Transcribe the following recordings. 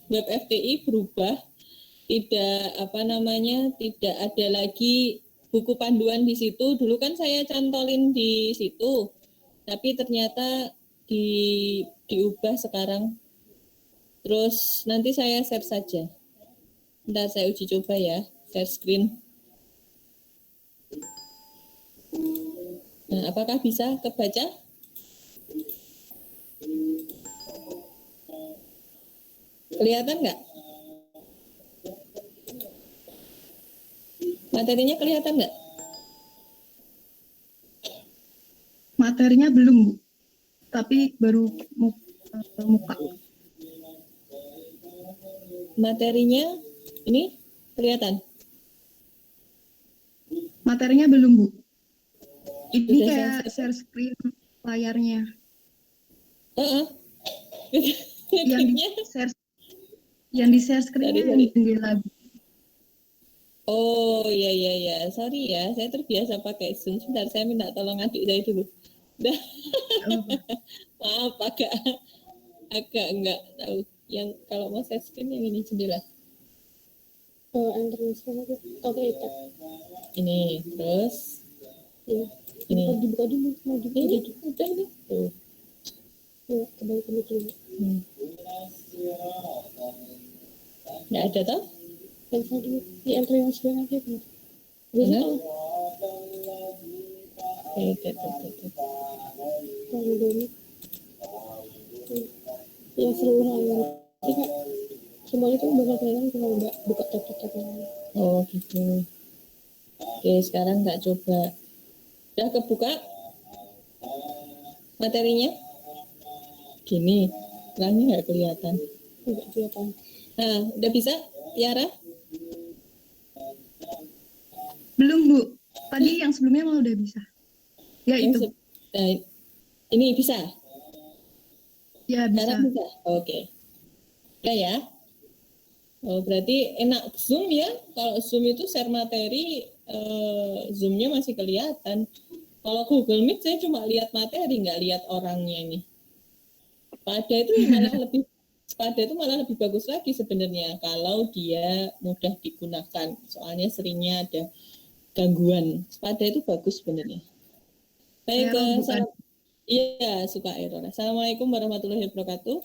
web FTI berubah, tidak ada lagi buku panduan di situ. Dulu kan saya cantolin di situ, tapi ternyata diubah sekarang. Terus nanti saya share saja. Ntar saya uji coba ya, share screen. Nah, apakah bisa kebaca? Kelihatan nggak? Materinya kelihatan nggak? Materinya belum, Bu. Tapi baru muka. Materinya ini kelihatan? Materinya belum, Bu. Ini Sudah kayak saya share screen layarnya. Yang di share screen-nya yang jendela. Oh iya, sorry ya, saya terbiasa pakai Zoom. Sebentar, saya minta tolong adik saya dulu. Maaf, agak enggak tahu. Yang kalau mau share screen yang ini jendela. Oke, ini terus. Ini dibuka dulu, mau dibuka dulu. Udah ini. Tuh. Kembali dulu. Nggak ada toh? Di enter yang sebelah aja kan? Bisa toh? Yang seluruh halaman. Semuanya itu bakal kelihatan kalau nggak buka tab-tab yang lain. Oh gitu. Oke, sekarang nggak coba. Udah kebuka materinya? Gini, terangnya nggak kelihatan. Nggak kelihatan. Nah, udah bisa, Tiara? Belum, Bu. Tadi yang sebelumnya malah udah bisa. Ya itu. Ini bisa? Ya bisa. Sekarang bisa? Oke. Ya ya. Oh, berarti enak Zoom ya. Kalau Zoom itu share materi, Zoom-nya masih kelihatan. Kalau Google Meet saya cuma lihat materi, nggak lihat orangnya ini. Pada itu malah lebih bagus lagi sebenarnya kalau dia mudah digunakan. Soalnya seringnya ada gangguan. Pada itu bagus sebenarnya. Baik, iya suka error. Assalamualaikum warahmatullahi wabarakatuh.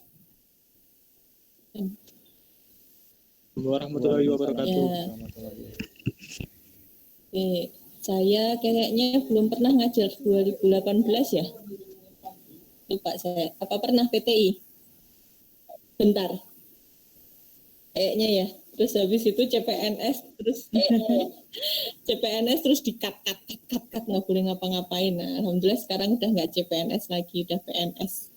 Warahmatullahi wabarakatuh. Saya kayaknya belum pernah ngajar 2018 ya. Lupa saya. Apa pernah PTI? Bentar. Kayaknya ya. Terus habis itu CPNS terus di-cut nggak boleh ngapa-ngapain. Nah, alhamdulillah sekarang udah nggak CPNS lagi, udah PNS.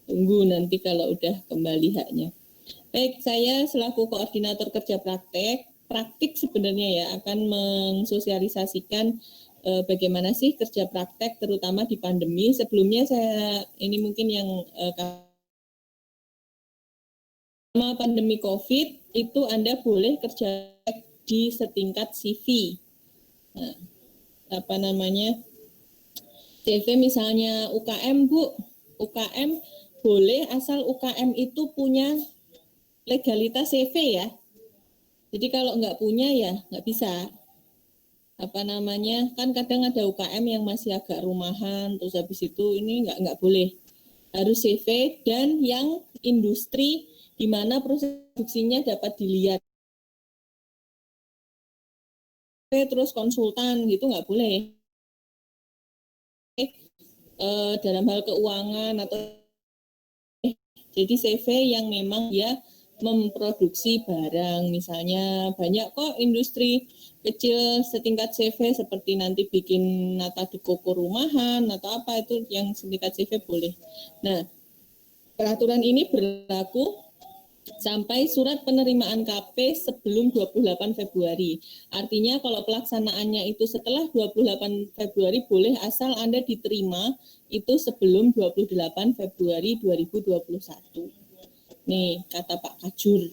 Tunggu nanti kalau udah kembali haknya. Baik, saya selaku koordinator kerja praktik sebenarnya ya akan mensosialisasikan bagaimana sih kerja praktek terutama di pandemi. Sebelumnya saya ini mungkin yang selama pandemi COVID itu Anda boleh kerja di setingkat CV. Nah, CV misalnya UKM, Bu. UKM boleh asal UKM itu punya legalitas CV ya. Jadi kalau nggak punya ya nggak bisa. Kan kadang ada UKM yang masih agak rumahan, terus habis itu ini nggak boleh. Harus CV dan yang industri di mana proses produksinya dapat dilihat. Terus konsultan gitu nggak boleh. Dalam hal keuangan atau jadi CV yang memang dia memproduksi barang, misalnya banyak kok industri kecil setingkat CV seperti nanti bikin nata de koko rumahan atau apa itu yang setingkat CV boleh. Nah, peraturan ini berlaku sampai surat penerimaan KP sebelum 28 Februari. Artinya kalau pelaksanaannya itu setelah 28 Februari boleh asal Anda diterima itu sebelum 28 Februari 2021. Nih kata Pak Kajur,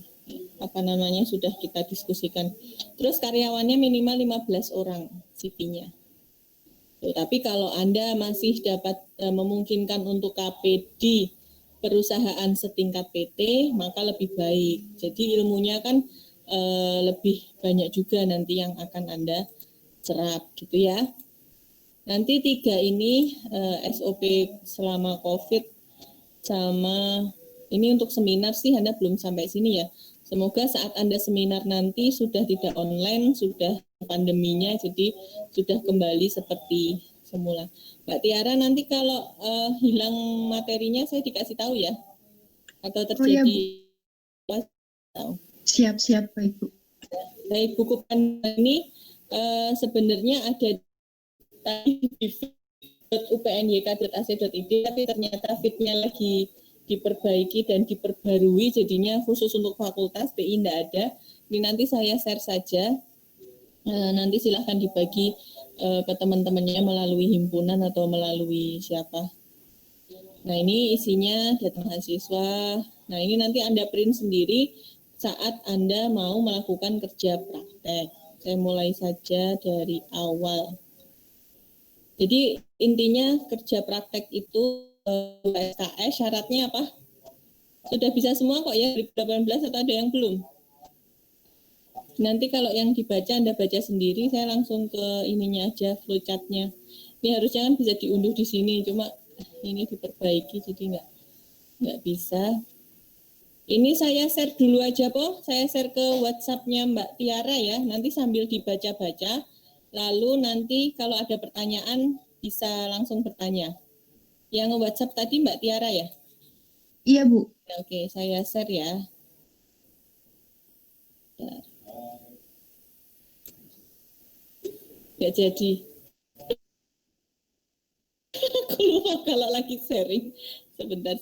sudah kita diskusikan. Terus karyawannya minimal 15 orang CV-nya. Tapi kalau Anda masih dapat memungkinkan untuk KP di perusahaan setingkat PT, maka lebih baik. Jadi ilmunya kan lebih banyak juga nanti yang akan Anda serap gitu ya. Nanti 3 ini SOP selama COVID sama ini untuk seminar sih Anda belum sampai sini ya. Semoga saat Anda seminar nanti sudah tidak online, sudah pandeminya, jadi sudah kembali seperti semula. Mbak Tiara, nanti kalau hilang materinya saya dikasih tahu ya, atau Oh iya, Bu. terjadi Siap-siap, Baik, Bu. baik. Buku panduan ini sebenarnya ada di upnyk.ac.id, tapi ternyata fitnya lagi diperbaiki dan diperbarui, jadinya khusus untuk fakultas PI tidak ada. Ini nanti saya share saja, nanti silahkan dibagi ke teman-temannya melalui himpunan atau melalui siapa. Nah ini isinya data mahasiswa. Nah ini nanti Anda print sendiri saat Anda mau melakukan kerja praktek. Saya mulai saja dari awal. Jadi intinya kerja praktek itu SKS syaratnya apa? Sudah bisa semua kok ya, 2018 atau ada yang belum? Nanti kalau yang dibaca Anda baca sendiri, saya langsung ke ininya aja, flowchart-nya. Ini harusnya kan bisa diunduh di sini, cuma ini diperbaiki jadi nggak bisa. Ini saya share dulu aja po, saya share ke WhatsApp-nya Mbak Tiara ya, nanti sambil dibaca-baca, lalu nanti kalau ada pertanyaan bisa langsung bertanya. Yang WhatsApp tadi Mbak Tiara ya? Iya, Bu. Oke, saya share ya. Nggak jadi. Aku lupa kalau lagi sharing. Sebentar.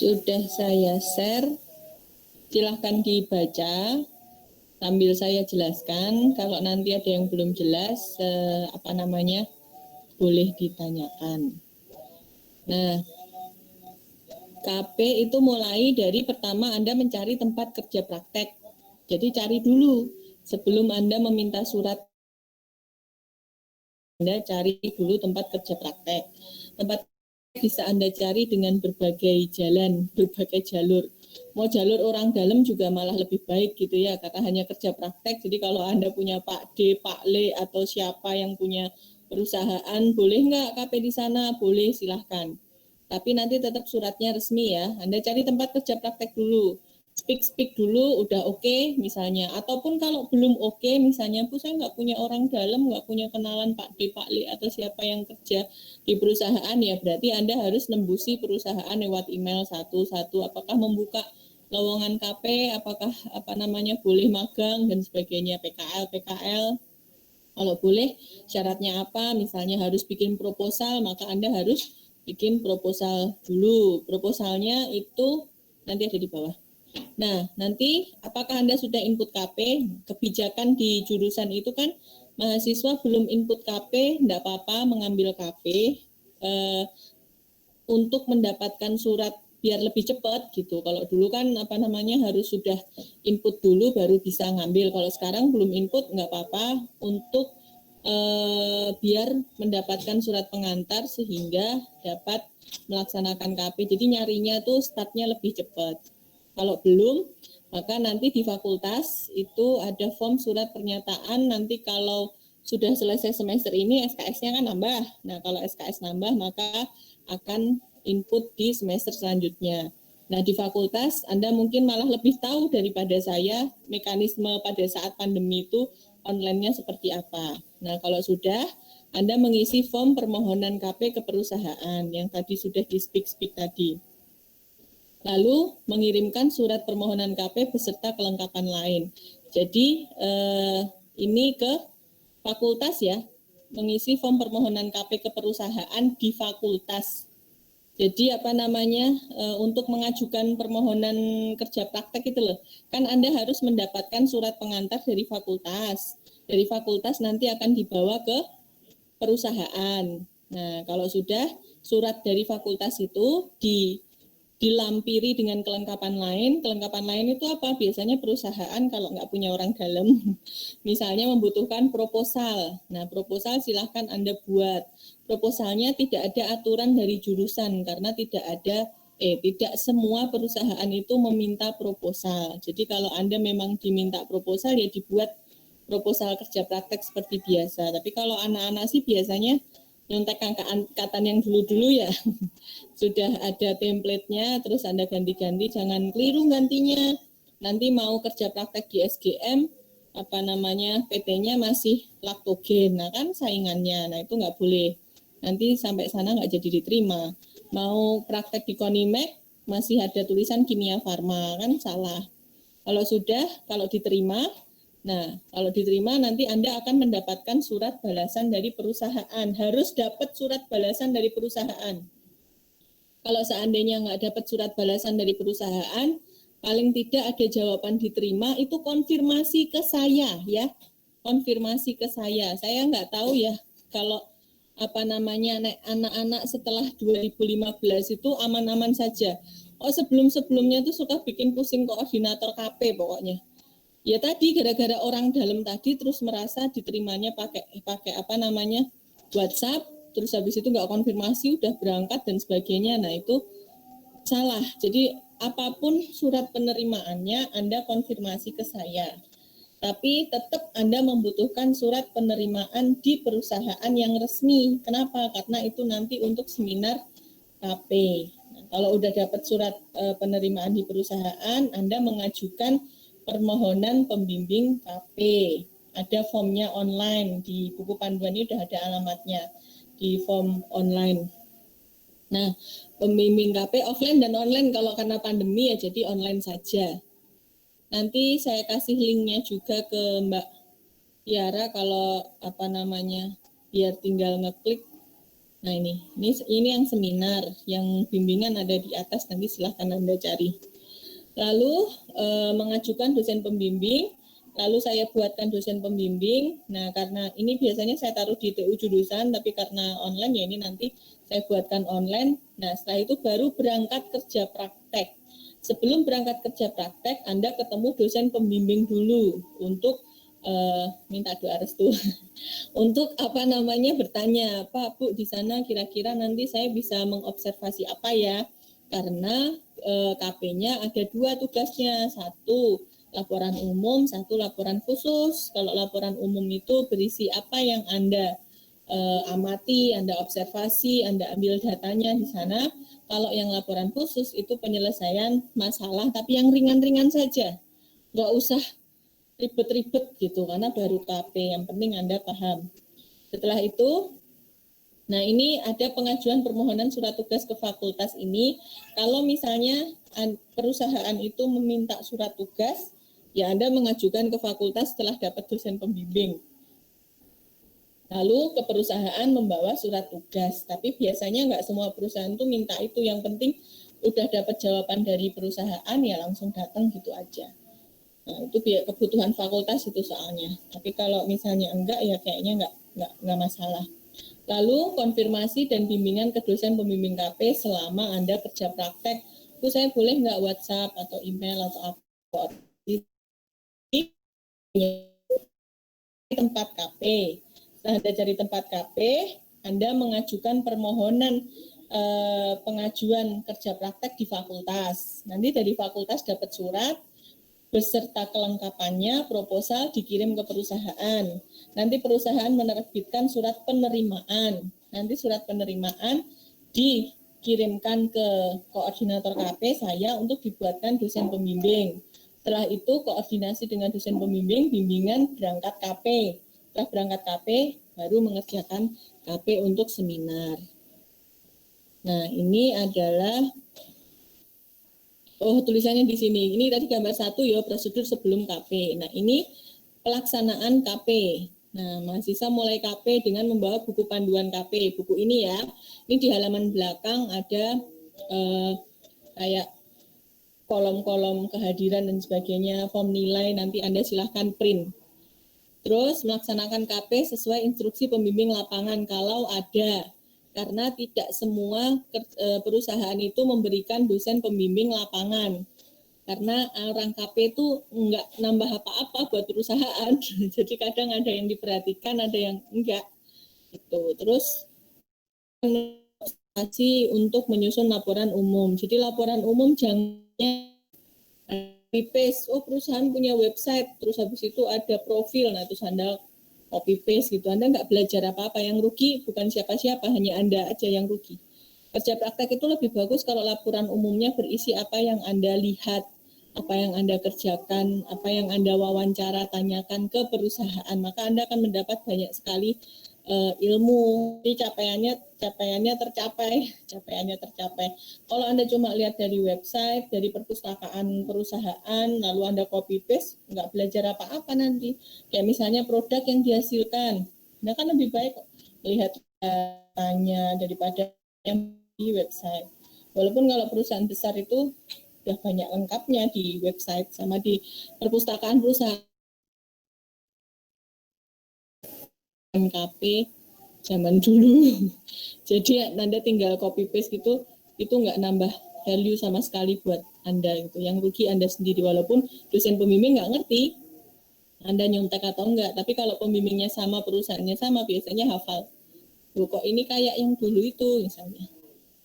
Sudah saya share. Silahkan dibaca sambil saya jelaskan. Kalau nanti ada yang belum jelas, boleh ditanyakan. Nah, KP itu mulai dari pertama Anda mencari tempat kerja praktek. Jadi cari dulu sebelum Anda meminta surat. Anda cari dulu tempat kerja praktek. Tempat bisa Anda cari dengan berbagai jalan, berbagai jalur. Mau jalur orang dalam juga malah lebih baik gitu ya, karena hanya kerja praktek. Jadi kalau Anda punya Pak D, Pak Le, atau siapa yang punya perusahaan, boleh nggak KP di sana? Boleh, silahkan. Tapi nanti tetap suratnya resmi ya. Anda cari tempat kerja praktek dulu. Speak dulu, udah oke misalnya. Ataupun kalau belum oke, misalnya, Bu, saya nggak punya orang dalam, nggak punya kenalan Pak D, Pak Li, atau siapa yang kerja di perusahaan, ya berarti Anda harus nembusi perusahaan lewat email satu-satu. Apakah membuka lowongan KP, apakah boleh magang dan sebagainya, PKL. Kalau boleh, syaratnya apa? Misalnya harus bikin proposal, maka Anda harus bikin proposal dulu. Proposalnya itu nanti ada di bawah. Nah, nanti apakah Anda sudah input KP? Kebijakan di jurusan itu kan mahasiswa belum input KP, tidak apa-apa mengambil KP untuk mendapatkan surat biar lebih cepat gitu. Kalau dulu kan harus sudah input dulu baru bisa ngambil. Kalau sekarang belum input nggak apa-apa untuk biar mendapatkan surat pengantar sehingga dapat melaksanakan KP. Jadi nyarinya tuh startnya lebih cepat. Kalau belum, maka nanti di fakultas itu ada form surat pernyataan. Nanti kalau sudah selesai semester ini SKS-nya kan nambah. Nah, kalau SKS nambah maka akan input di semester selanjutnya. Nah, di fakultas Anda mungkin malah lebih tahu daripada saya mekanisme pada saat pandemi itu online-nya seperti apa. Nah, kalau sudah Anda mengisi form permohonan KP ke perusahaan yang tadi sudah di speak tadi. Lalu mengirimkan surat permohonan KP beserta kelengkapan lain. Jadi ini ke fakultas ya, mengisi form permohonan KP ke perusahaan di fakultas. Jadi untuk mengajukan permohonan kerja praktek itu loh, kan Anda harus mendapatkan surat pengantar dari fakultas. Dari fakultas nanti akan dibawa ke perusahaan. Nah, kalau sudah surat dari fakultas itu dilampiri dengan kelengkapan lain itu apa? Biasanya perusahaan kalau nggak punya orang dalam, misalnya membutuhkan proposal. Nah, proposal silahkan Anda buat. Proposalnya tidak ada aturan dari jurusan, karena tidak semua perusahaan itu meminta proposal. Jadi kalau Anda memang diminta proposal, ya dibuat proposal kerja praktek seperti biasa. Tapi kalau anak-anak sih biasanya nyontek angkatan yang dulu-dulu ya, sudah ada template-nya, terus Anda ganti-ganti, jangan keliru gantinya. Nanti mau kerja praktek di SGM, PT-nya masih laktogen, nah kan saingannya, nah itu nggak boleh. Nanti sampai sana nggak jadi diterima. Mau praktek di Konimek, masih ada tulisan kimia farma, kan salah. Kalau diterima, kalau diterima nanti Anda akan mendapatkan surat balasan dari perusahaan. Harus dapat surat balasan dari perusahaan. Kalau seandainya nggak dapat surat balasan dari perusahaan, paling tidak ada jawaban diterima, itu konfirmasi ke saya ya. Konfirmasi ke saya. Saya nggak tahu ya kalau anak-anak setelah 2015 itu aman-aman saja. Oh, sebelumnya tuh suka bikin pusing koordinator KP pokoknya. Ya tadi gara-gara orang dalam tadi terus merasa diterimanya pakai WhatsApp, terus habis itu nggak konfirmasi udah berangkat dan sebagainya. Nah itu salah. Jadi apapun surat penerimaannya Anda konfirmasi ke saya. Tapi tetap Anda membutuhkan surat penerimaan di perusahaan yang resmi. Kenapa? Karena itu nanti untuk seminar KP. Nah, kalau udah dapat surat penerimaan di perusahaan, Anda mengajukan permohonan pembimbing KP. Ada formnya online, di buku panduan ini sudah ada alamatnya di form online. Nah, pembimbing KP offline dan online, kalau karena pandemi ya jadi online saja. Nanti saya kasih linknya juga ke Mbak Tiara kalau biar tinggal ngeklik. Nah ini yang seminar, yang bimbingan ada di atas, nanti silahkan Anda cari. Lalu mengajukan dosen pembimbing, lalu saya buatkan dosen pembimbing. Nah, karena ini biasanya saya taruh di TU jurusan, tapi karena online ya ini nanti saya buatkan online. Nah, setelah itu baru berangkat kerja praktek. Sebelum berangkat kerja praktek, Anda ketemu dosen pembimbing dulu untuk minta doa restu. Untuk bertanya, Pak, Bu, di sana kira-kira nanti saya bisa mengobservasi apa ya? Karena KP-nya ada 2 tugasnya, 1 laporan umum, 1 laporan khusus. Kalau laporan umum itu berisi apa yang Anda amati, Anda observasi, Anda ambil datanya di sana. Kalau yang laporan khusus itu penyelesaian masalah, tapi yang ringan-ringan saja, nggak usah ribet-ribet gitu, karena baru KP, yang penting Anda paham. Setelah itu, nah ini ada pengajuan permohonan surat tugas ke fakultas ini. Kalau misalnya perusahaan itu meminta surat tugas, ya Anda mengajukan ke fakultas setelah dapat dosen pembimbing. Lalu ke perusahaan membawa surat tugas. Tapi biasanya nggak semua perusahaan itu minta itu. Yang penting udah dapat jawaban dari perusahaan, ya langsung datang gitu aja. Nah, itu kebutuhan fakultas itu soalnya. Tapi kalau misalnya enggak, ya kayaknya enggak masalah. Lalu konfirmasi dan bimbingan ke dosen pembimbing KP selama Anda kerja praktek. Itu saya boleh nggak WhatsApp atau email atau apa? Di tempat KP. Setelah Anda cari tempat KP, Anda mengajukan permohonan pengajuan kerja praktek di fakultas. Nanti dari fakultas dapat surat, beserta kelengkapannya, proposal dikirim ke perusahaan. Nanti perusahaan menerbitkan surat penerimaan. Nanti surat penerimaan dikirimkan ke koordinator KP saya untuk dibuatkan dosen pembimbing. Setelah itu koordinasi dengan dosen pembimbing, bimbingan berangkat KP. Setelah berangkat KP, baru mengerjakan KP untuk seminar. Nah, ini adalah tulisannya di sini. Ini tadi gambar 1 ya, prosedur sebelum KP. Nah, ini pelaksanaan KP. Nah, mahasiswa mulai KP dengan membawa buku panduan KP. Buku ini ya, ini di halaman belakang ada kayak kolom-kolom kehadiran dan sebagainya, form nilai, nanti Anda silahkan print. Terus melaksanakan KP sesuai instruksi pembimbing lapangan kalau ada. Karena tidak semua perusahaan itu memberikan dosen pembimbing lapangan. Karena orang KP itu nggak nambah apa-apa buat perusahaan. Jadi kadang ada yang diperhatikan, ada yang enggak. Gitu. Terus untuk menyusun laporan umum. Jadi laporan umum jangan copy paste. Perusahaan punya website, terus habis itu ada profil, nah terus Anda copy paste gitu. Anda nggak belajar apa-apa. Yang rugi bukan siapa-siapa, hanya Anda aja yang rugi. Kerja praktek itu lebih bagus kalau laporan umumnya berisi apa yang Anda lihat, apa yang Anda kerjakan, apa yang Anda wawancara, tanyakan ke perusahaan. Maka Anda akan mendapat banyak sekali ilmu. Jadi capaiannya tercapai. Kalau Anda cuma lihat dari website, dari perpustakaan perusahaan, lalu Anda copy paste, nggak belajar apa-apa nanti. Kayak misalnya produk yang dihasilkan, Anda kan lebih baik melihat datanya daripada yang di website. Walaupun kalau perusahaan besar itu sudah banyak lengkapnya di website sama di perpustakaan perusahaan. KP zaman dulu. Jadi Anda tinggal copy paste gitu, itu nggak nambah value sama sekali buat Anda gitu. Yang rugi Anda sendiri, walaupun dosen pembimbing nggak ngerti Anda nyontek atau enggak. Tapi kalau pembimbingnya sama, perusahaannya sama, biasanya hafal. Loh, kok ini kayak yang dulu itu misalnya.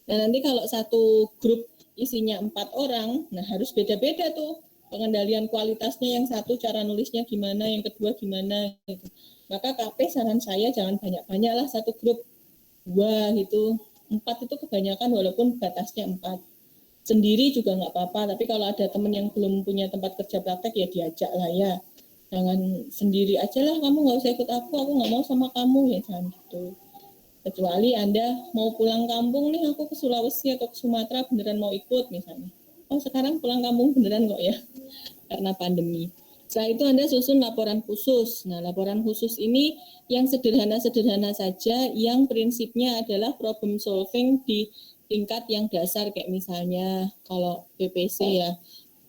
Nah, nanti kalau satu grup isinya 4 orang, nah harus beda-beda tuh pengendalian kualitasnya. Yang satu cara nulisnya gimana, yang kedua gimana gitu. Maka KP saran saya jangan banyak-banyak lah, satu grup 2 gitu. 4 itu kebanyakan walaupun batasnya 4. Sendiri juga nggak apa-apa, tapi kalau ada teman yang belum punya tempat kerja praktek ya diajak lah ya. Jangan sendiri aja lah, kamu nggak usah ikut aku nggak mau sama kamu, ya jangan gitu. Kecuali Anda mau pulang kampung nih, aku ke Sulawesi atau ke Sumatera beneran mau ikut misalnya. Sekarang pulang kampung beneran kok ya, karena pandemi. Setelah itu Anda susun laporan khusus. Nah, laporan khusus ini yang sederhana-sederhana saja, yang prinsipnya adalah problem solving di tingkat yang dasar, kayak misalnya kalau PPC ya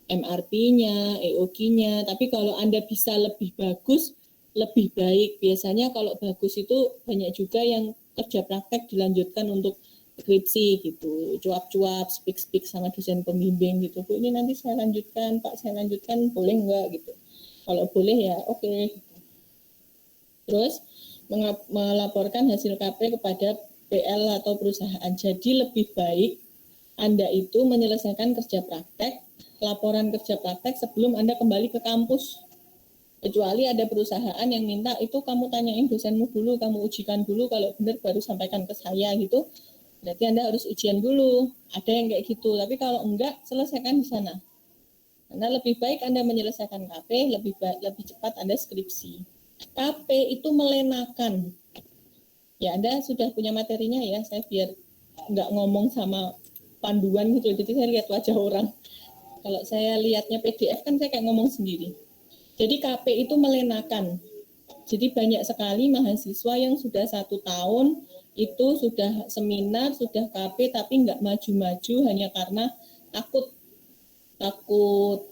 MRP-nya, EOG-nya. Tapi kalau Anda bisa lebih bagus, lebih baik. Biasanya kalau bagus itu banyak juga yang kerja praktek dilanjutkan untuk skripsi gitu, cuap-cuap, speak sama dosen pembimbing gitu. Bu, ini nanti saya lanjutkan, Pak, saya lanjutkan, boleh enggak gitu. Kalau boleh ya oke. Terus melaporkan hasil KP kepada PL atau perusahaan. Jadi lebih baik Anda itu menyelesaikan kerja praktek, laporan kerja praktek sebelum Anda kembali ke kampus. Kecuali ada perusahaan yang minta itu kamu tanyain dosenmu dulu, kamu ujikan dulu, kalau benar baru sampaikan ke saya gitu. Berarti Anda harus ujian dulu. Ada yang kayak gitu. Tapi kalau enggak, selesaikan di sana. Karena lebih baik Anda menyelesaikan KP, lebih cepat Anda skripsi. KP itu melenakan. Ya, Anda sudah punya materinya ya, saya biar nggak ngomong sama panduan gitu. Jadi saya lihat wajah orang. Kalau saya lihatnya PDF kan saya kayak ngomong sendiri. Jadi KP itu melenakan. Jadi banyak sekali mahasiswa yang sudah 1 tahun itu sudah seminar, sudah KP, tapi nggak maju-maju hanya karena takut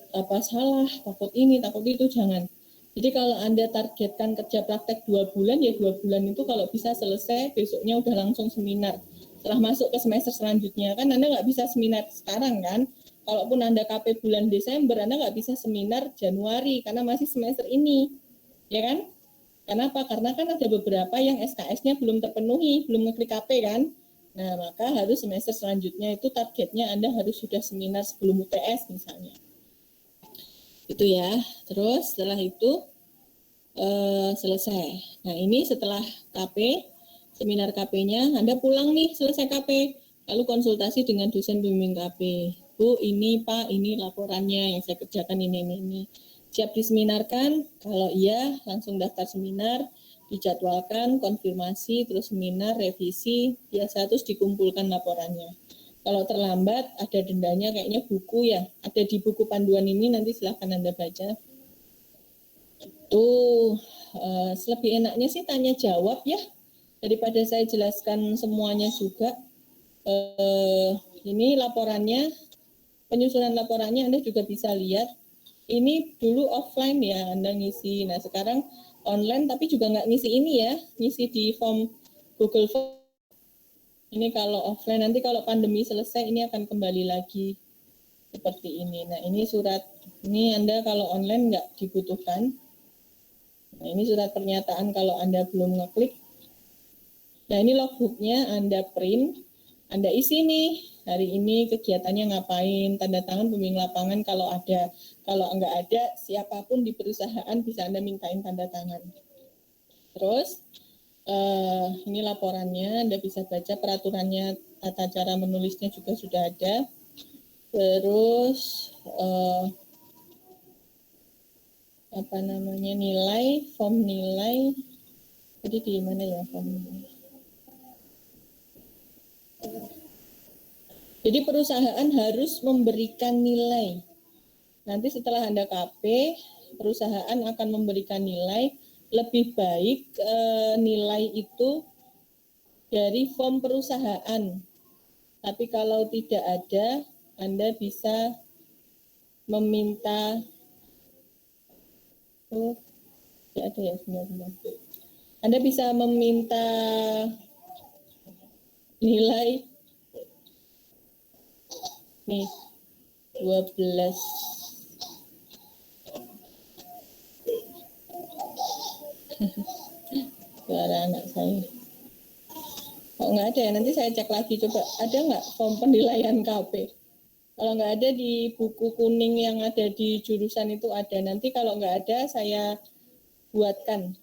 apa salah, takut ini, takut itu, jangan. Jadi kalau Anda targetkan kerja praktek 2 bulan, ya 2 bulan itu kalau bisa selesai, besoknya udah langsung seminar. Setelah masuk ke semester selanjutnya, kan Anda nggak bisa seminar sekarang kan. Kalaupun Anda KP bulan Desember, Anda nggak bisa seminar Januari, karena masih semester ini. Ya kan? Kenapa? Karena kan ada beberapa yang SKS-nya belum terpenuhi, belum ngeklik KP kan. Nah, maka harus semester selanjutnya itu targetnya Anda harus sudah seminar sebelum UTS misalnya. Itu ya. Terus setelah itu selesai. Nah ini setelah KP, seminar KP-nya, Anda pulang nih selesai KP, lalu konsultasi dengan dosen pembimbing KP. Bu, ini Pak, ini laporannya yang saya kerjakan ini. Siap diseminarkan? Kalau iya, langsung daftar seminar, dijadwalkan, konfirmasi, terus seminar, revisi, biasa terus dikumpulkan laporannya. Kalau terlambat, ada dendanya, kayaknya buku ya, ada di buku panduan ini, nanti silahkan Anda baca. Tuh, lebih enaknya sih tanya jawab ya, daripada saya jelaskan semuanya juga. Ini laporannya, penyusunan laporannya Anda juga bisa lihat. Ini dulu offline ya Anda ngisi. Nah sekarang online tapi juga nggak ngisi ini ya, ngisi di form Google Form. Ini kalau offline, nanti kalau pandemi selesai ini akan kembali lagi seperti ini. Nah ini surat, ini Anda kalau online nggak dibutuhkan. Nah ini surat pernyataan kalau Anda belum ngeklik. Nah ini logbooknya Anda print, Anda isi nih, hari ini kegiatannya ngapain, tanda tangan pembimbing lapangan kalau ada. Kalau enggak ada, siapapun di perusahaan bisa Anda mintain tanda tangan. Terus, ini laporannya, Anda bisa baca peraturannya, tata cara menulisnya juga sudah ada. Terus, nilai, form nilai, jadi di mana ya form nilai? Jadi perusahaan harus memberikan nilai. Nanti setelah Anda KP, perusahaan akan memberikan nilai. Lebih baik nilai itu dari form perusahaan. Tapi kalau tidak ada, Anda bisa meminta, tidak ada ya sebenarnya. Anda bisa meminta nilai nih 12 suara anak saya. Kalau nggak ada ya nanti saya cek lagi, coba ada nggak form penilaian KP. Kalau nggak ada di buku kuning yang ada di jurusan itu ada. Nanti kalau nggak ada saya buatkan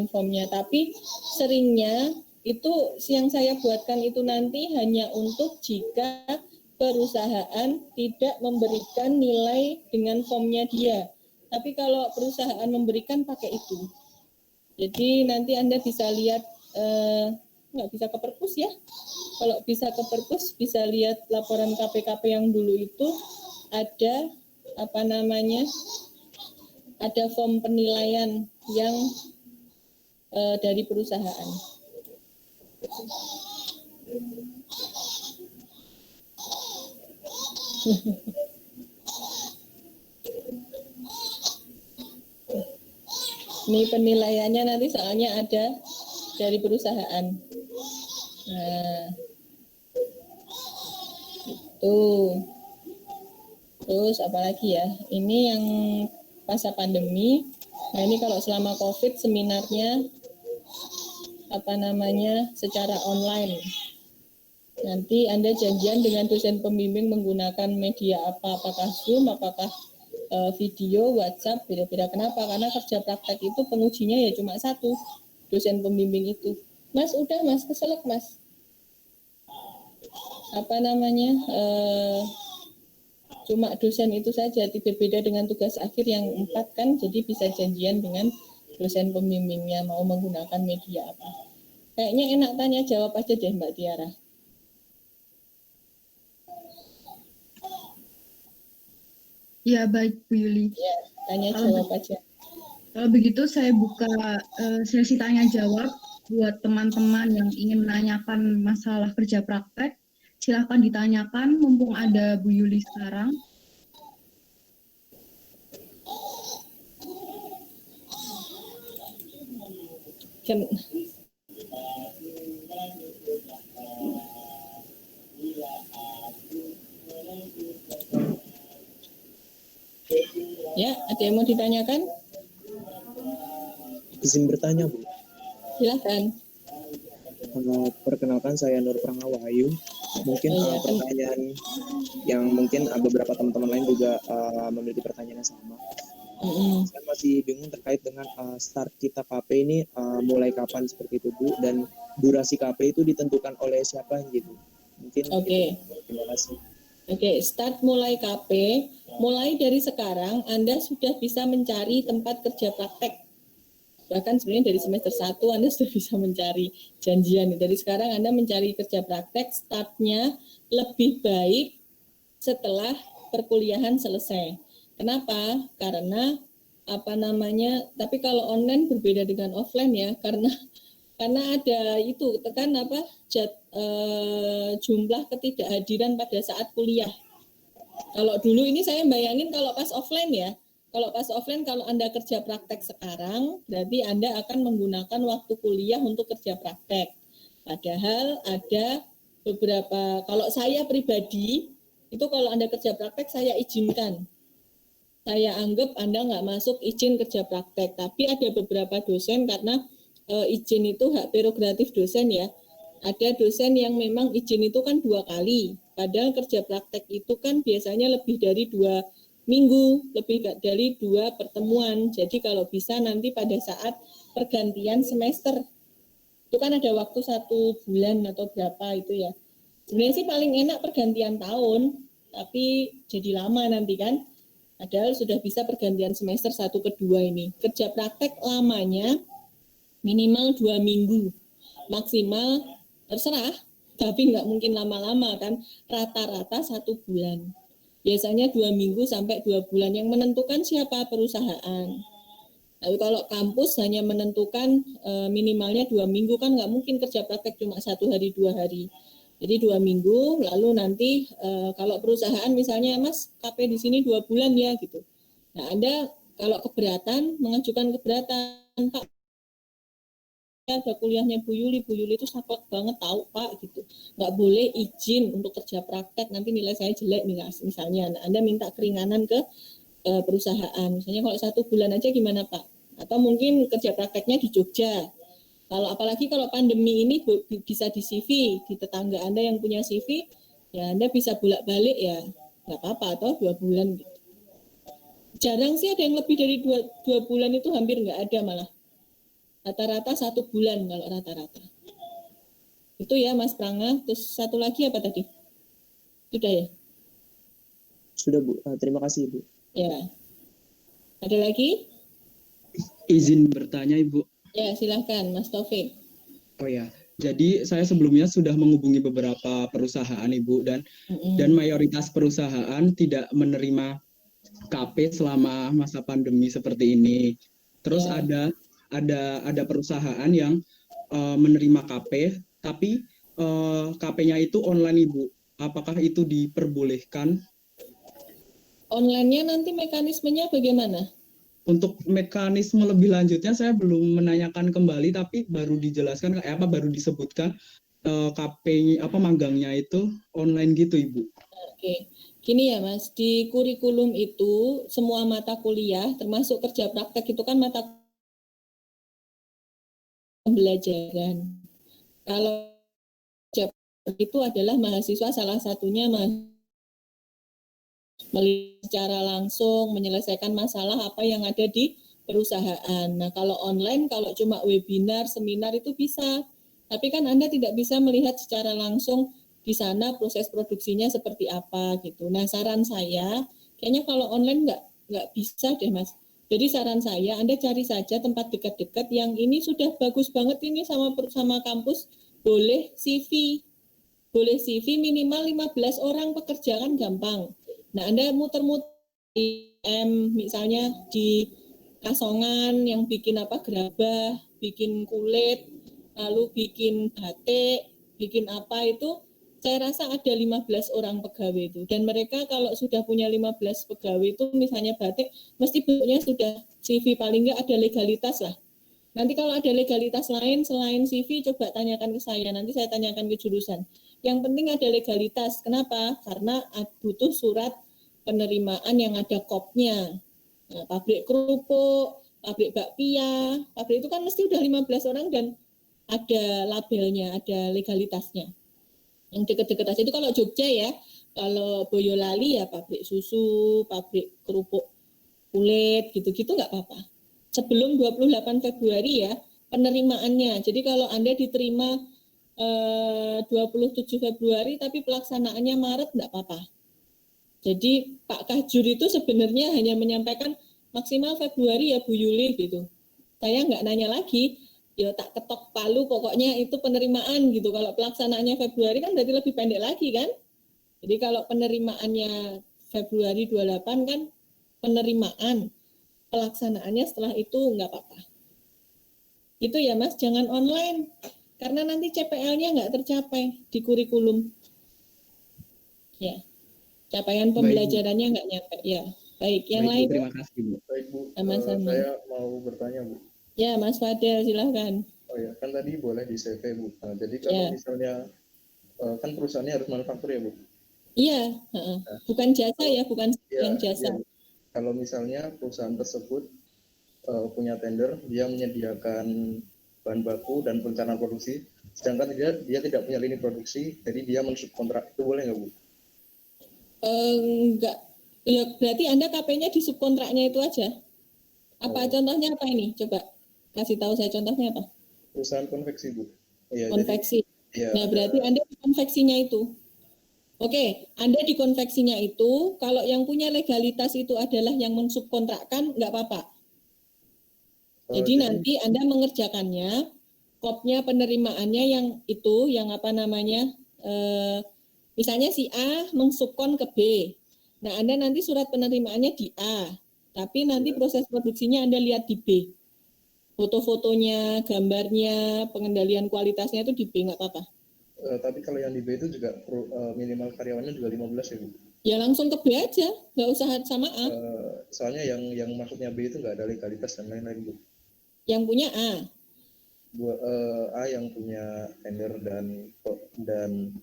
formnya. Tapi seringnya itu yang saya buatkan itu nanti hanya untuk jika perusahaan tidak memberikan nilai dengan formnya dia. Tapi kalau perusahaan memberikan pakai itu. Jadi nanti Anda bisa lihat, nggak bisa ke perpus ya. Kalau bisa ke perpus bisa lihat laporan KPKP yang dulu itu ada ada form penilaian yang dari perusahaan. Ini penilaiannya nanti soalnya ada dari perusahaan. Nah, itu. Terus apalagi ya? Ini yang masa pandemi. Nah ini kalau selama COVID seminarnya secara online. Nanti Anda janjian dengan dosen pembimbing menggunakan media apa? Apakah Zoom, apakah video, WhatsApp, beda-beda. Kenapa? Karena kerja praktek itu pengujinya ya cuma satu, dosen pembimbing itu. Mas, udah Mas, keselak Mas. Cuma dosen itu saja, berbeda dengan tugas akhir yang 4 kan, jadi bisa janjian dengan dosen pembimbingnya mau menggunakan media apa. Kayaknya enak tanya jawab aja deh Mbak Tiara. Ya, baik Bu Yuli. Ya, tanya jawab aja. Kalau begitu saya buka sesi tanya jawab buat teman-teman yang ingin menanyakan masalah kerja praktek. Silahkan ditanyakan mumpung ada Bu Yuli sekarang. Ya, ada yang mau ditanyakan? Izin bertanya, Bu. Silakan. Perkenalkan, saya Nur Prangawayu. Mungkin pertanyaan yang mungkin beberapa teman-teman lain juga memiliki pertanyaan yang sama. Saya masih bingung terkait dengan start kita KP ini mulai kapan seperti itu Bu, dan durasi KP itu ditentukan oleh siapa gitu. Mungkin terima kasih. Start mulai KP, mulai dari sekarang Anda sudah bisa mencari tempat kerja praktek. Bahkan sebenarnya dari semester 1 Anda sudah bisa mencari janjian. Dari sekarang Anda mencari kerja praktek, startnya lebih baik setelah perkuliahan selesai. Kenapa? Karena tapi kalau online berbeda dengan offline ya, karena ada itu jumlah ketidakhadiran pada saat kuliah. Kalau dulu ini saya bayangin kalau pas offline ya, kalau Anda kerja praktek sekarang, berarti Anda akan menggunakan waktu kuliah untuk kerja praktek. Padahal ada beberapa, kalau saya pribadi, itu kalau Anda kerja praktek saya izinkan. Saya anggap Anda nggak masuk izin kerja praktek. Tapi ada beberapa dosen, karena izin itu hak prerogatif dosen ya. Ada dosen yang memang izin itu kan 2 kali. Padahal kerja praktek itu kan biasanya lebih dari 2 minggu, lebih dari 2 pertemuan. Jadi kalau bisa nanti pada saat pergantian semester, itu kan ada waktu 1 bulan atau berapa itu ya. Sebenarnya sih paling enak pergantian tahun, tapi jadi lama nanti kan. Padahal sudah bisa pergantian semester 1 ke 2 ini. Kerja praktek lamanya minimal 2 minggu. Maksimal terserah, tapi nggak mungkin lama-lama kan. Rata-rata 1 bulan. Biasanya 2 minggu sampai 2 bulan. Yang menentukan siapa? Perusahaan. Lalu kalau kampus hanya menentukan minimalnya 2 minggu, kan nggak mungkin kerja praktek cuma 1 hari 2 hari. Jadi 2 minggu, lalu nanti kalau perusahaan misalnya Mas KP di sini 2 bulan ya gitu. Nah Anda kalau keberatan, mengajukan keberatan, Pak ada kuliahnya Bu Yuli itu saklek banget tahu Pak gitu. Nggak boleh izin untuk kerja praktek, nanti nilai saya jelek nih misalnya. Nah, Anda minta keringanan ke perusahaan. Misalnya kalau 1 bulan aja gimana Pak? Atau mungkin kerja prakteknya di Jogja. Apalagi kalau pandemi ini bisa di CV, di tetangga Anda yang punya CV, ya Anda bisa bolak-balik ya, nggak apa-apa, atau 2 bulan. Jarang sih ada yang lebih dari 2 bulan, itu hampir nggak ada malah. Rata-rata 1 bulan kalau rata-rata. Itu ya Mas Pranga. Terus satu lagi apa tadi? Sudah ya? Sudah Bu, terima kasih Bu. Ya. Ada lagi? Izin bertanya Ibu. Ya silahkan Mas Taufik. Oh ya, jadi saya sebelumnya sudah menghubungi beberapa perusahaan Ibu, dan mayoritas perusahaan tidak menerima KP selama masa pandemi seperti ini. Terus ada perusahaan yang menerima KP, tapi KP-nya itu online Ibu. Apakah itu diperbolehkan? Online-nya nanti mekanismenya bagaimana? Untuk mekanisme lebih lanjutnya saya belum menanyakan kembali, tapi baru dijelaskan baru disebutkan KP magangnya itu online gitu Ibu. Oke. Gini ya Mas, di kurikulum itu semua mata kuliah termasuk kerja praktek itu kan mata pembelajaran. Kalau kerja praktek itu adalah mahasiswa salah satunya secara langsung menyelesaikan masalah apa yang ada di perusahaan. Nah, kalau online, kalau cuma webinar, seminar itu bisa. Tapi kan Anda tidak bisa melihat secara langsung di sana proses produksinya seperti apa gitu. Nah, saran saya, kayaknya kalau online nggak bisa deh Mas. Jadi saran saya, Anda cari saja tempat dekat-dekat yang ini sudah bagus banget ini sama kampus, boleh CV. Boleh CV minimal 15 orang pekerja kan gampang. Nah, Anda muter-muter di misalnya di Kasongan yang bikin gerabah, bikin kulit, lalu bikin batik, bikin apa itu, saya rasa ada 15 orang pegawai itu. Dan mereka kalau sudah punya 15 pegawai itu misalnya batik, mesti bentuknya sudah CV, paling nggak ada legalitas lah. Nanti kalau ada legalitas lain selain CV, coba tanyakan ke saya, nanti saya tanyakan ke jurusan. Yang penting ada legalitas. Kenapa? Karena butuh surat penerimaan yang ada kopnya. Nah, pabrik kerupuk, pabrik bakpia, pabrik itu kan mesti udah 15 orang dan ada labelnya, ada legalitasnya. Yang deket-deket aja itu kalau Jogja ya, kalau Boyolali ya pabrik susu, pabrik kerupuk kulit, gitu-gitu nggak apa-apa. Sebelum 28 Februari ya penerimaannya. Jadi kalau Anda diterima 27 Februari tapi pelaksanaannya Maret nggak apa-apa. Jadi Pak Kajur itu sebenarnya hanya menyampaikan maksimal Februari ya Bu Yuli gitu. Saya nggak nanya lagi, ya tak ketok palu pokoknya itu penerimaan gitu. Kalau pelaksanaannya Februari kan berarti lebih pendek lagi kan. Jadi kalau penerimaannya Februari 28 kan penerimaan, pelaksanaannya setelah itu nggak apa-apa. Itu ya Mas, jangan online. Karena nanti CPL-nya nggak tercapai di kurikulum. Ya, capaian pembelajarannya nggak nyampe. Ya, baik. Yang lain? Terima kasih Bu. Baik Bu, Sama-sama. saya mau bertanya Bu. Ya, Mas Fadel, silahkan. Oh ya, kan tadi boleh di CV Bu. Nah, jadi kalau misalnya kan perusahaannya harus manufaktur ya Bu. Iya, bukan jasa ya, bukan yang jasa. Ya. Kalau misalnya perusahaan tersebut punya tender, dia menyediakan bahan baku dan perencanaan produksi, sedangkan dia tidak punya lini produksi, jadi dia mensubkontrak, itu boleh nggak Bu? Enggak, ya berarti Anda KP-nya di subkontraknya itu aja. Apa contohnya apa ini? Coba kasih tahu saya contohnya apa? Perusahaan konveksi Bu. Ya, konveksi. Jadi, nah berarti Anda di konveksinya itu. Oke, Anda di konveksinya itu, kalau yang punya legalitas itu adalah yang mensubkontrakkan, nggak apa-apa. Jadi nanti Anda mengerjakannya, kopnya penerimaannya yang itu, yang apa namanya, misalnya si A mensubkon ke B. Nah, Anda nanti surat penerimaannya di A, tapi nanti proses produksinya Anda lihat di B. Foto-fotonya, gambarnya, pengendalian kualitasnya itu di B, nggak apa-apa. Tapi kalau yang di B itu juga minimal karyawannya juga 15 ya Bu? Ya langsung ke B aja, nggak usah sama A. Soalnya yang maksudnya B itu nggak ada legalitas dan lain-lain Bu. Yang punya A. A yang punya tender dan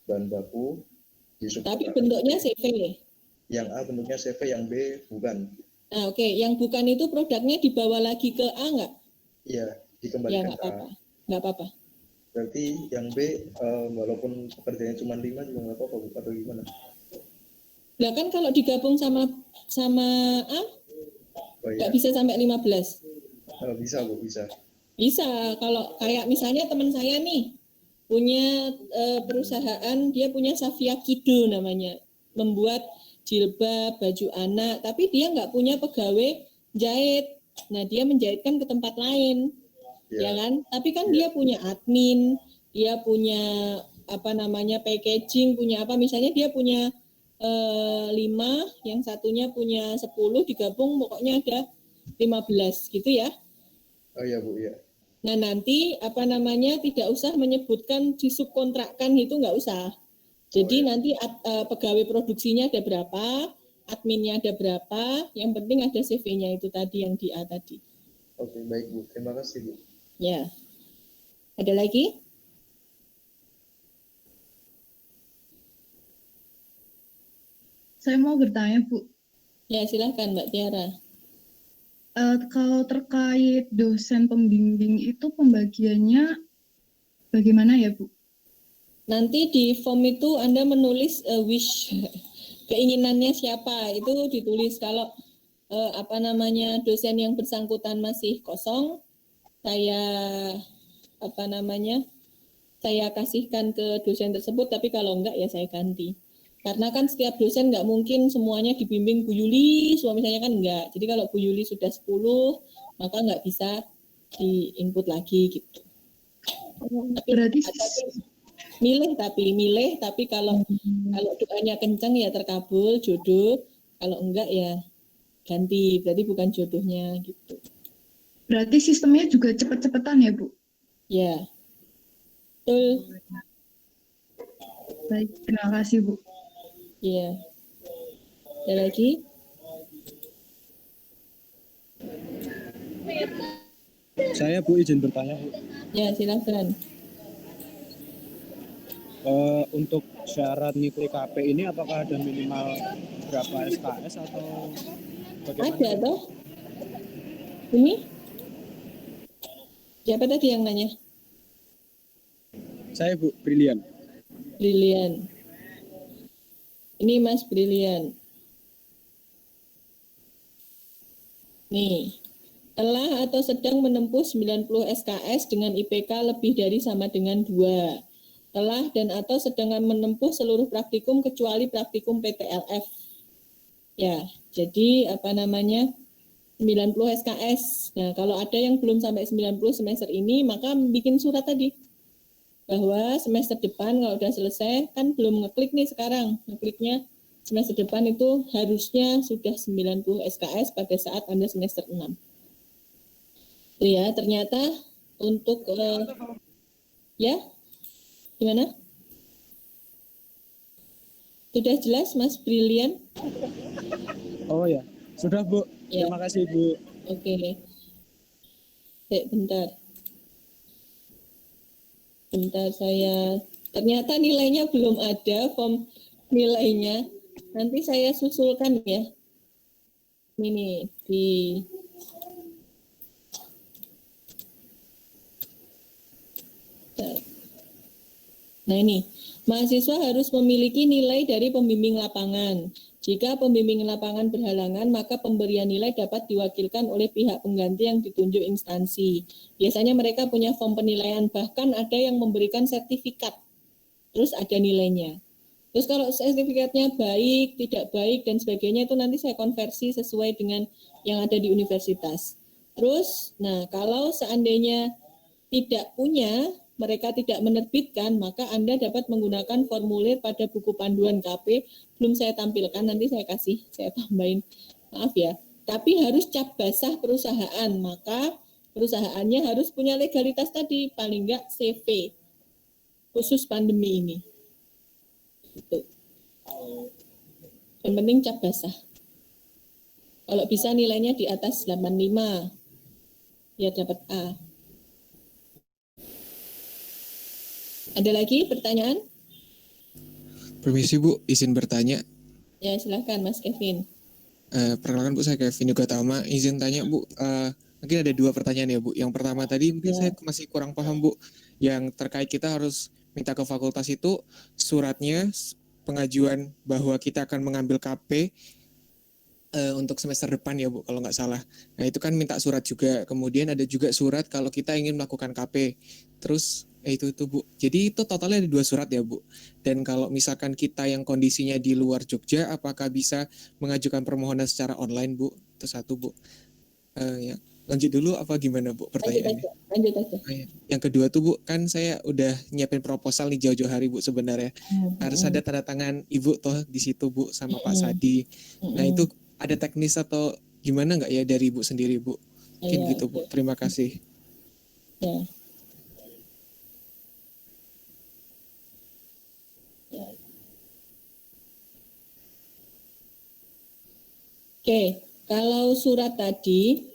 bahan baku. Tapi bentuknya CV. Yang A bentuknya CV, yang B bukan. Nah, oke. Yang bukan itu produknya dibawa lagi ke A nggak? Iya, dikembalikan ya, ke A. Nggak apa-apa. Berarti yang B walaupun pekerjaannya cuma 5 juga nggak apa-apa atau gimana? Nah kan kalau digabung sama A nggak bisa sampai 15. Bisa Bu, bisa. Bisa. Kalau kayak misalnya teman saya nih punya perusahaan, dia punya Safia Kido namanya, membuat jilbab, baju anak, tapi dia nggak punya pegawai jahit. Nah dia menjahitkan ke tempat lain. Ya kan, tapi kan dia punya admin, dia punya apa namanya packaging, punya apa, misalnya dia punya 5, yang satunya punya 10, digabung pokoknya ada 15 gitu ya. Oh iya Bu, ya. Nah nanti apa namanya tidak usah menyebutkan disubkontrakkan, itu nggak usah. Jadi nanti pegawai produksinya ada berapa, adminnya ada berapa, yang penting ada CV-nya itu tadi yang di A tadi. Oke, baik Bu, terima kasih Bu. Ya, ada lagi? Saya mau bertanya, Bu. Ya, silahkan Mbak Tiara. Kalau terkait dosen pembimbing itu pembagiannya bagaimana ya, Bu? Nanti di form itu Anda menulis wish, keinginannya siapa, itu ditulis. Kalau apa namanya dosen yang bersangkutan masih kosong, saya apa namanya, saya kasihkan ke dosen tersebut, tapi kalau enggak ya saya ganti. Karena kan setiap dosen nggak mungkin semuanya dibimbing Bu Yuli, misalnya kan enggak. Jadi kalau Bu Yuli sudah 10, maka nggak bisa di-input lagi gitu. Berarti milih tapi kalau doanya kencang ya terkabul jodoh, kalau enggak ya ganti, berarti bukan jodohnya gitu. Berarti sistemnya juga cepet-cepetan ya Bu? Ya, betul. Baik, terima kasih Bu. Ya, ada lagi? Saya Bu izin bertanya Bu. Ya silakan. Untuk syarat ngikuti KP ini apakah ada minimal berapa SKS atau bagaimana? Ada toh? Ini? Siapa tadi yang nanya? Saya Bu Brilian. Brilian. Ini Mas Brilian. Nih, telah atau sedang menempuh 90 SKS dengan IPK lebih dari sama dengan 2. Telah dan atau sedang menempuh seluruh praktikum kecuali praktikum PTLF. Ya, jadi 90 SKS. Nah, kalau ada yang belum sampai 90 semester ini, maka bikin surat tadi. Bahwa semester depan kalau udah selesai, kan belum ngeklik nih sekarang. Ngekliknya semester depan itu harusnya sudah 90 SKS pada saat Anda semester 6. Itu ya, ternyata untuk ya, gimana? Sudah jelas Mas Brilian? Oh ya, sudah Bu. Ya. Terima kasih Bu. Oke. Bentar. Bentar saya, ternyata nilainya belum ada, form nilainya. Nanti saya susulkan ya. Ini di Nah ini, mahasiswa harus memiliki nilai dari pembimbing lapangan. Jika pembimbing lapangan berhalangan, maka pemberian nilai dapat diwakilkan oleh pihak pengganti yang ditunjuk instansi. Biasanya mereka punya form penilaian, bahkan ada yang memberikan sertifikat. Terus ada nilainya. Terus kalau sertifikatnya baik, tidak baik, dan sebagainya itu nanti saya konversi sesuai dengan yang ada di universitas. Terus, nah kalau seandainya tidak punya, mereka tidak menerbitkan, maka Anda dapat menggunakan formulir pada buku panduan KP. Belum saya tampilkan, nanti saya tambahin. Maaf ya. Tapi harus cap basah perusahaan, maka perusahaannya harus punya legalitas tadi, paling enggak CV, khusus pandemi ini. Itu. Yang penting cap basah. Kalau bisa nilainya di atas 85, ya dapat A. Ada lagi pertanyaan? Permisi Bu, izin bertanya. Ya silahkan Mas Kevin. Perkenalkan Bu, saya Kevin juga Tama. Izin tanya Bu, mungkin ada 2 pertanyaan ya Bu. Yang pertama tadi mungkin saya masih kurang paham Bu. Yang terkait kita harus minta ke fakultas itu suratnya pengajuan bahwa kita akan mengambil KP untuk semester depan ya Bu, kalau nggak salah. Nah itu kan minta surat juga. Kemudian ada juga surat kalau kita ingin melakukan KP. Terus itu Bu. Jadi itu totalnya ada 2 surat ya Bu. Dan kalau misalkan kita yang kondisinya di luar Jogja, apakah bisa mengajukan permohonan secara online Bu? Itu satu Bu. Ya. Lanjut dulu apa gimana Bu pertanyaannya? Lanjut aja. Yang kedua tuh Bu, kan saya udah nyiapin proposal nih jauh-jauh hari Bu sebenarnya. Harus ada tanda tangan Ibu toh di situ Bu sama Pak Sadi. Nah itu ada teknis atau gimana nggak ya dari Ibu sendiri Bu? Mungkin gitu Bu. Terima kasih. Ya. Oke, kalau surat tadi,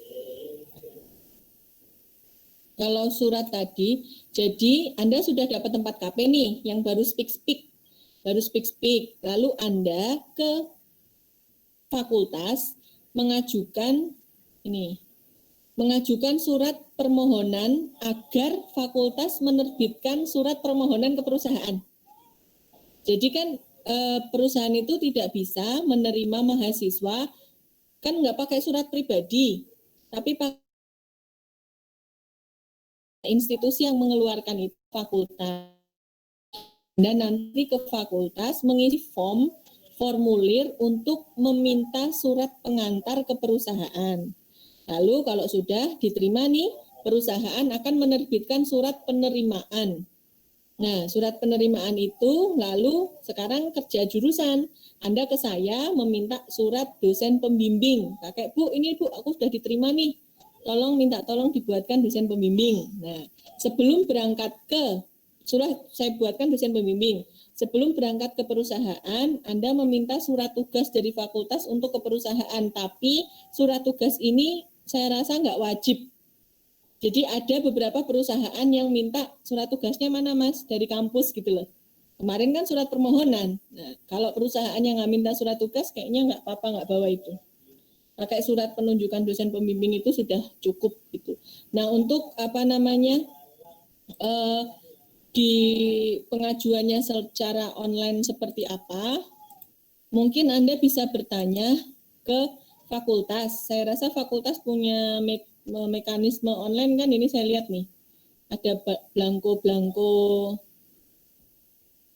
jadi Anda sudah dapat tempat KP nih, yang baru speak, lalu Anda ke fakultas mengajukan surat permohonan agar fakultas menerbitkan surat permohonan ke perusahaan. Jadi kan perusahaan itu tidak bisa menerima mahasiswa kan nggak pakai surat pribadi, tapi pakai institusi yang mengeluarkan itu fakultas. Dan nanti ke fakultas mengisi formulir untuk meminta surat pengantar ke perusahaan. Lalu kalau sudah diterima nih, perusahaan akan menerbitkan surat penerimaan. Nah, surat penerimaan itu lalu sekarang kerja jurusan. Anda ke saya meminta surat dosen pembimbing. Kakek Bu, ini Bu, aku sudah diterima nih. Tolong dibuatkan dosen pembimbing. Nah, sebelum berangkat saya buatkan dosen pembimbing. Sebelum berangkat ke perusahaan, Anda meminta surat tugas dari fakultas untuk ke perusahaan. Tapi surat tugas ini saya rasa nggak wajib. Jadi ada beberapa perusahaan yang minta surat tugasnya mana Mas? Dari kampus gitu loh. Kemarin kan surat permohonan. Nah, kalau perusahaan yang nggak minta surat tugas kayaknya nggak apa-apa nggak bawa itu. Pakai surat penunjukan dosen pembimbing itu sudah cukup gitu. Nah untuk di pengajuannya secara online seperti apa, mungkin Anda bisa bertanya ke fakultas. Saya rasa fakultas punya mekanisme online kan, ini saya lihat nih. Ada belangko-belangko.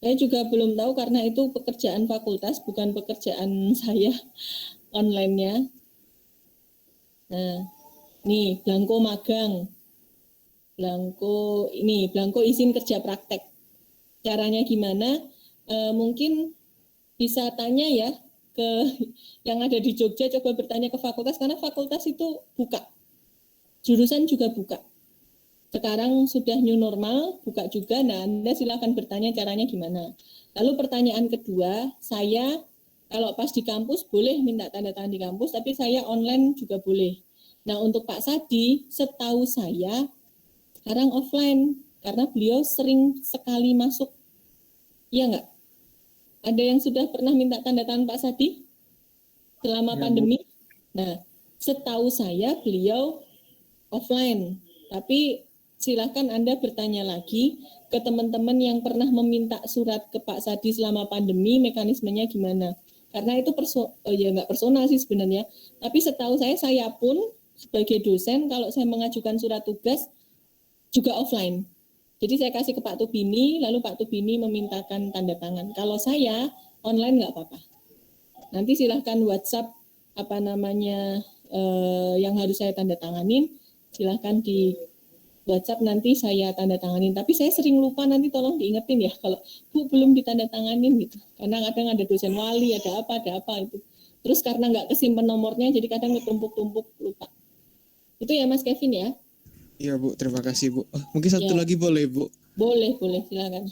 Saya juga belum tahu karena itu pekerjaan fakultas, bukan pekerjaan saya online-nya. Nah, nih belangko magang. Belangko izin kerja praktek. Caranya gimana? Mungkin bisa tanya ya ke yang ada di Jogja, coba bertanya ke fakultas karena fakultas itu buka. Jurusan juga buka. Sekarang sudah new normal, buka juga. Nah, Anda silakan bertanya caranya gimana. Lalu pertanyaan kedua, saya kalau pas di kampus boleh minta tanda tangan di kampus, tapi saya online juga boleh. Nah, untuk Pak Sadi, setahu saya sekarang offline karena beliau sering sekali masuk. Iya nggak? Ada yang sudah pernah minta tanda tangan Pak Sadi selama pandemi? Nah, setahu saya beliau offline. Tapi silakan Anda bertanya lagi ke teman-teman yang pernah meminta surat ke Pak Sadi selama pandemi, mekanismenya gimana? Karena itu nggak personal sih sebenarnya. Tapi setahu saya pun sebagai dosen, kalau saya mengajukan surat tugas, juga offline. Jadi saya kasih ke Pak Tubini, lalu Pak Tubini memintakan tanda tangan. Kalau saya online nggak apa-apa. Nanti silahkan WhatsApp yang harus saya tanda tanganin, silahkan di WhatsApp nanti saya tanda tanganin. Tapi saya sering lupa, nanti tolong diingetin ya kalau Bu belum ditanda tanganin gitu. Karena kadang ada dosen wali, ada apa itu. Terus karena nggak kesimpan nomornya, jadi kadang ketumpuk-tumpuk lupa. Itu ya Mas Kevin ya. Iya Bu, terima kasih Bu. Mungkin satu lagi boleh Bu? Boleh, silakan.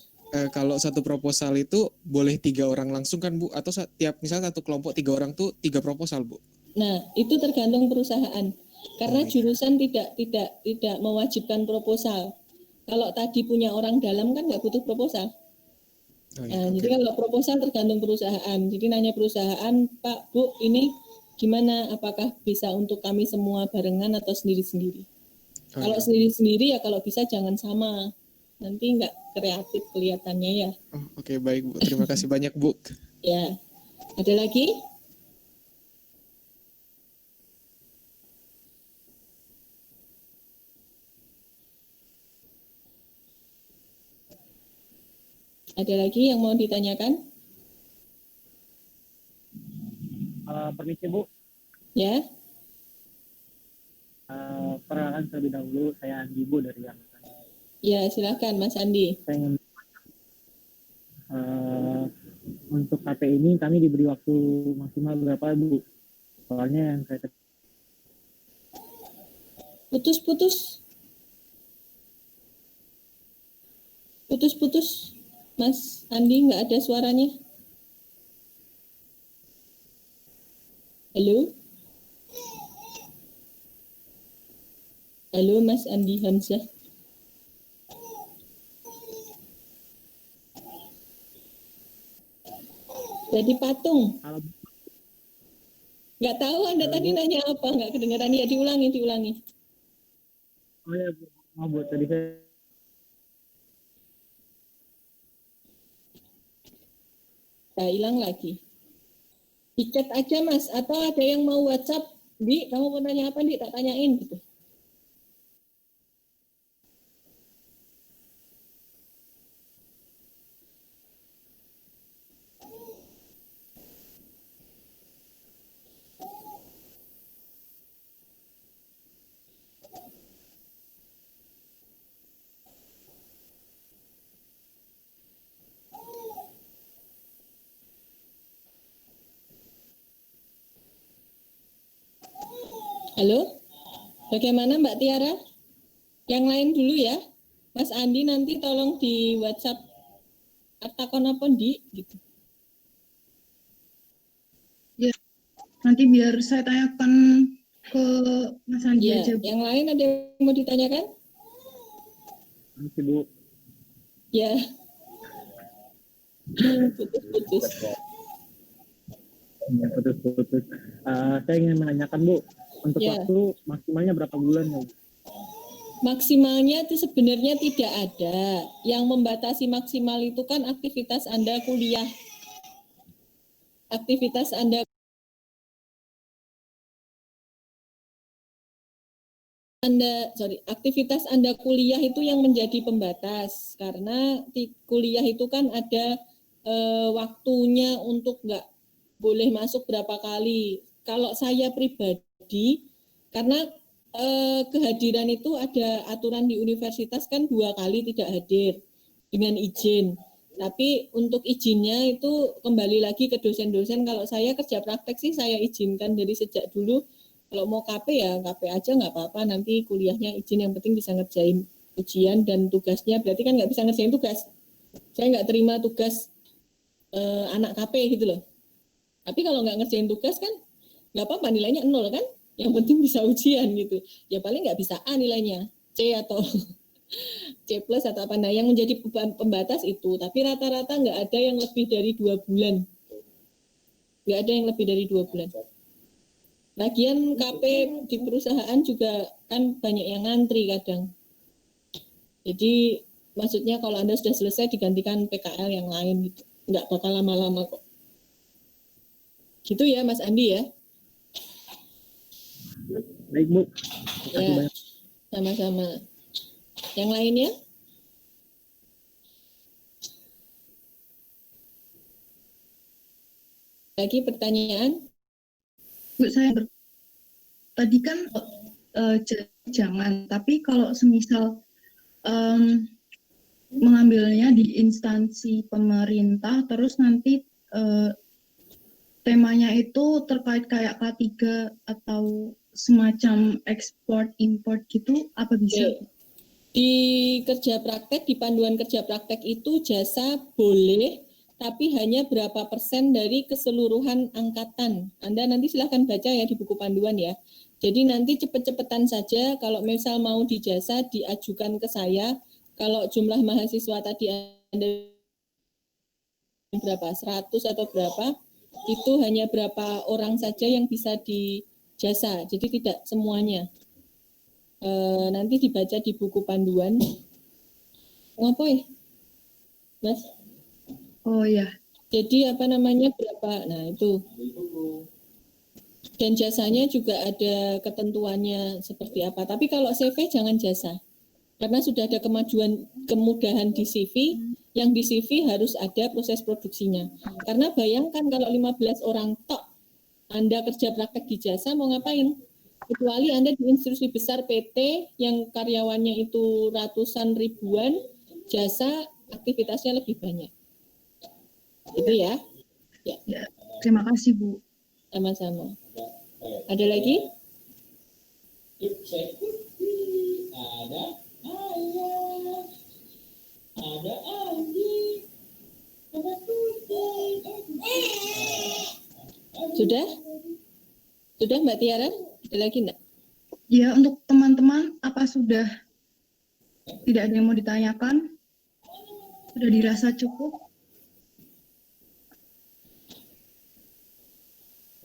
Kalau satu proposal itu boleh 3 orang langsung kan Bu? Atau misalnya satu kelompok 3 orang tuh 3 proposal Bu? Nah, itu tergantung perusahaan. Karena jurusan tidak mewajibkan proposal. Kalau tadi punya orang dalam kan nggak butuh proposal. Jadi kalau proposal tergantung perusahaan. Jadi nanya perusahaan, Pak, Bu, ini gimana? Apakah bisa untuk kami semua barengan atau sendiri-sendiri? Kalau sendiri-sendiri ya kalau bisa jangan sama. Nanti nggak kreatif kelihatannya ya. Oke, baik Bu. Terima kasih banyak Bu. Ya. Ada lagi? Ada lagi yang mau ditanyakan? Permisi Bu. Ya. Perkenalkan terlebih dahulu, saya Andi Bu dari yang. Ya, silakan Mas Andi. Saya ingin untuk KP ini kami diberi waktu maksimal berapa Bu? Soalnya yang saya putus Mas Andi, nggak ada suaranya. Halo Mas Andi Hamzah. Jadi patung. Nggak tahu Anda tadi nanya apa, nggak kedengaran ya, diulangi. Oh ya Bu, mau Bu, tadi saya hilang lagi. Di chat aja Mas, atau ada yang mau WhatsApp, Di, kamu mau nanya apa Di, tak tanyain gitu. Halo, bagaimana Mbak Tiara? Yang lain dulu ya, Mas Andi nanti tolong di WhatsApp takon apa Di gitu. Ya, nanti biar saya tanyakan ke Mas Andi aja. Yang lain ada yang mau ditanyakan? Permisi Bu. Ya. Putus. Ya, putus. Saya ingin menanyakan Bu, untuk waktu maksimalnya berapa bulan ya Bu? Maksimalnya itu sebenarnya tidak ada. Yang membatasi maksimal itu kan aktivitas Anda kuliah. Aktivitas Anda aktivitas Anda kuliah itu yang menjadi pembatas, karena kuliah itu kan ada waktunya untuk nggak boleh masuk berapa kali. Kalau saya pribadi, karena kehadiran itu ada aturan di universitas kan 2 kali tidak hadir dengan izin. Tapi untuk izinnya itu kembali lagi ke dosen-dosen. Kalau saya kerja praktek sih saya izinkan dari sejak dulu. Kalau mau KP ya KP aja nggak apa-apa, nanti kuliahnya izin, yang penting bisa ngerjain ujian dan tugasnya. Berarti kan nggak bisa ngerjain tugas. Saya nggak terima tugas anak KP gitu loh. Tapi kalau nggak ngerjain tugas kan nggak apa-apa, nilainya 0 kan. Yang penting bisa ujian gitu. Ya paling nggak bisa A nilainya, C atau C plus atau apa. Nah yang menjadi pembatas itu. Tapi rata-rata nggak ada yang lebih dari 2 bulan. Nggak ada yang lebih dari 2 bulan. Lagian KP di perusahaan juga kan banyak yang ngantri kadang. Jadi maksudnya kalau Anda sudah selesai digantikan PKL yang lain gitu. Nggak bakal lama-lama kok. Gitu ya Mas Andi ya. Baik Bu. Ya, sama-sama. Yang lainnya? Lagi pertanyaan? Bu, saya tadi kan jangan, tapi kalau semisal mengambilnya di instansi pemerintah, terus nanti temanya itu terkait kayak K3 atau semacam ekspor import gitu, apa bisa? Di kerja praktek, di panduan kerja praktek itu jasa boleh, tapi hanya berapa persen dari keseluruhan angkatan. Anda nanti silahkan baca ya di buku panduan ya. Jadi nanti cepet-cepetan saja, kalau misal mau di jasa diajukan ke saya. Kalau jumlah mahasiswa tadi Anda berapa, 100 atau berapa, itu hanya berapa orang saja yang bisa di jasa, jadi tidak semuanya. Nanti dibaca di buku panduan. Ngapain, Mas? Oh ya. Jadi apa namanya berapa? Nah itu. Dan jasanya juga ada ketentuannya seperti apa. Tapi kalau CV jangan jasa, karena sudah ada kemudahan di CV. Yang di CV harus ada proses produksinya. Karena bayangkan kalau 15 orang tok Anda kerja praktek di jasa mau ngapain? Kecuali Anda di institusi besar PT yang karyawannya itu ratusan ribuan, jasa aktivitasnya lebih banyak. Itu ya. Ya. Terima kasih Bu. Sama-sama. Ada lagi? Sudah? Sudah Mbak Tiara? Ada lagi enggak? Ya, untuk teman-teman, apa sudah tidak ada yang mau ditanyakan? Sudah dirasa cukup?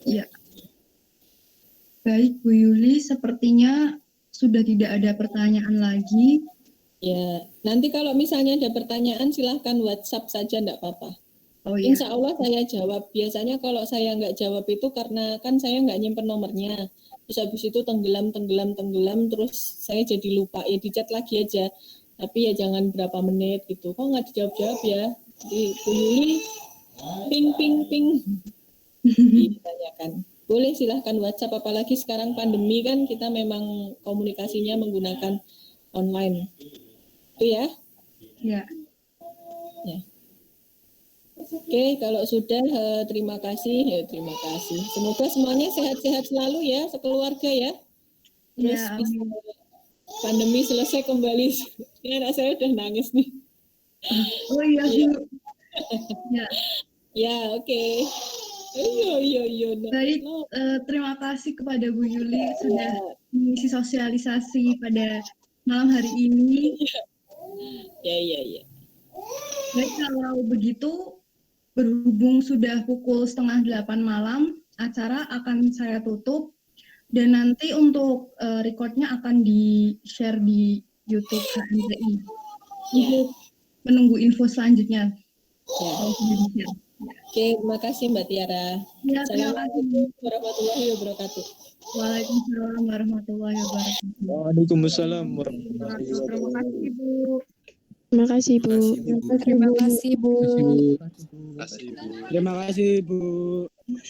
Ya. Baik, Bu Yuli, sepertinya sudah tidak ada pertanyaan lagi. Ya, nanti kalau misalnya ada pertanyaan silahkan WhatsApp saja, enggak apa-apa. Oh, ya. Insya Allah saya jawab. Biasanya kalau saya nggak jawab itu karena kan saya nggak nyimpen nomornya. Terus habis itu tenggelam, terus saya jadi lupa. Ya di chat lagi aja. Tapi ya jangan berapa menit gitu. Kok nggak dijawab-jawab ya? Di Bu Yuli, ping. Ditanyakan. Boleh silahkan WhatsApp, apalagi sekarang pandemi kan kita memang komunikasinya menggunakan online. Itu ya? Ya. Ya. Oke, kalau sudah terima kasih. Semoga semuanya sehat-sehat selalu ya, sekeluarga ya. Terus Ya, bisa pandemi selesai kembali. Ini anak saya udah nangis nih. Oh iya, Bu. Ya. Ya, oke. Iya. Baik, terima kasih kepada Bu Yuli sudah mengisi sosialisasi pada malam hari ini. Ya. Baik, kalau begitu, berhubung sudah pukul 7:30 malam, acara akan saya tutup. Dan nanti untuk recordnya akan di-share di YouTube HMTI untuk menunggu info selanjutnya. Ya. Indonesia. Oke, terima kasih Mbak Tiara. Ya, terima kasih. Assalamualaikum warahmatullahi wabarakatuh. Waalaikumsalam warahmatullahi wabarakatuh. Waalaikumsalam Terima kasih Ibu. Terima kasih, Bu. Terima kasih, Bu. Terima kasih, Bu. Terima kasih Bu.